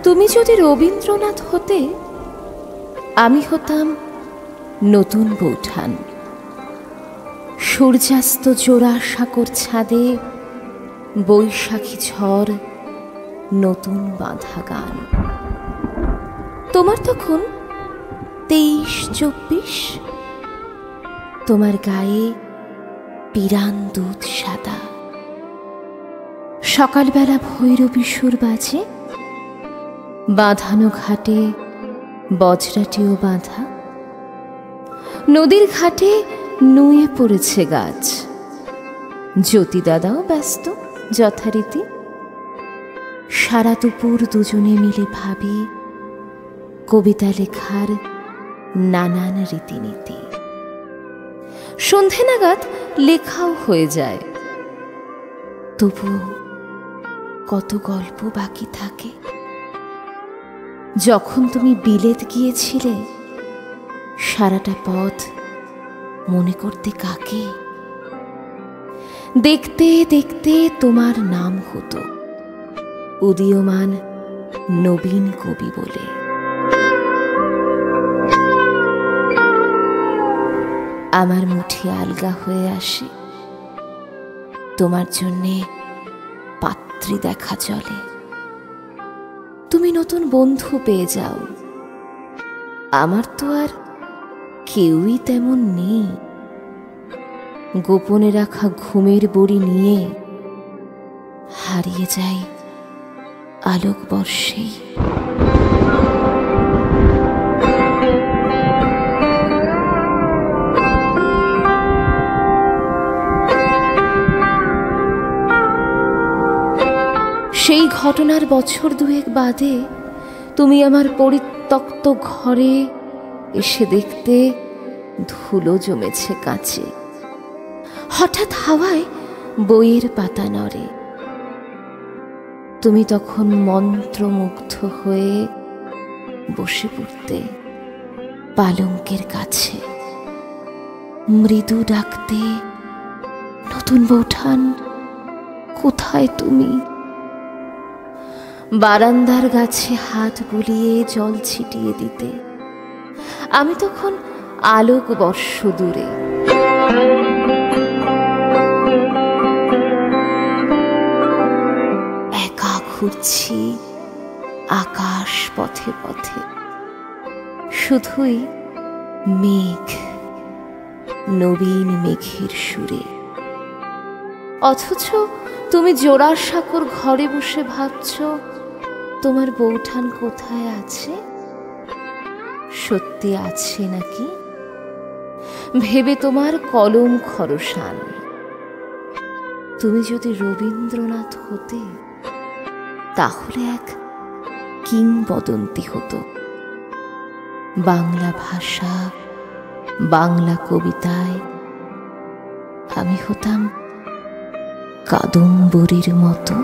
তুমি যদি রবীন্দ্রনাথ হতে, আমি হতাম নতুন বৌঠান। সূর্যাস্ত জোড়া সাকর ছাদে বৈশাখী ঝড়, নতুন বাঁধা গান। তোমার তখন 23-24, তোমার গায়ে পিরান দুধ সাদা। সকালবেলা ভৈরবী সুর বাজে, বাঁধানো ঘাটে বজরাটিও বাঁধা। নদীর ঘাটে নুয়ে পড়েছে গাছ, জ্যোতি দাদাও ব্যস্ত যথারীতি। সারা দুপুর দুজনে মিলে ভাবি কবিতা লেখার নানান রীতিনীতি। সন্ধে নাগাদ লেখাও হয়ে যায়, তবু কত গল্প বাকি থাকে। যখন তুমি বিলেত গিয়েছিলে, সারাটা পথ মনে করতে কাকে? দেখতে দেখতে তোমার নাম হতো উদীয়মান নবীন কবি বলে। আমার মুঠি আলগা হয়ে আসে, তোমার জন্যে পাত্রী দেখা চলে। তুমি নতুন বন্ধু পেয়ে যাও, আমার তো আর কেউই তেমন নেই। গোপনে রাখা ঘুমের বড়ি নিয়ে হারিয়ে যাই আলোক বর্ষেই। সেই ঘটনার বছর দুয়েক বাদে তুমি আমার পরিত্যক্ত ঘরে এসে দেখতে ধুলো জমেছে কাঁচে। হঠাৎ হাওয়ায় বইয়ের পাতা নড়ে, তুমি তখন মন্ত্রমুগ্ধ হয়ে বসে পড়তে পালঙ্কের কাছে। মৃদু ডাকতে, নতুন বৌঠান কোথায় তুমি? বারান্দার গাছে হাত বুলিয়ে জল ছিটিয়ে দিতে, আমি তখন আলোক বর্ষ দূরে। একা ঘুরছি আকাশ পথে পথে, শুধুই মেঘ, নবীন মেঘের সুরে। অথচ তুমি জোড়াসাঁকোর ঘরে বসে ভাবছ তোমার বৌঠান কোথায় আছে। সত্যি আছে নাকি ভেবে তোমার কলম খরসান। তুমি যদি রবীন্দ্রনাথ হতে, তাহলে এক কিংবদন্তি হতো। বাংলা ভাষা, বাংলা কবিতায় আমি হতাম কাদম্বরীর মতো।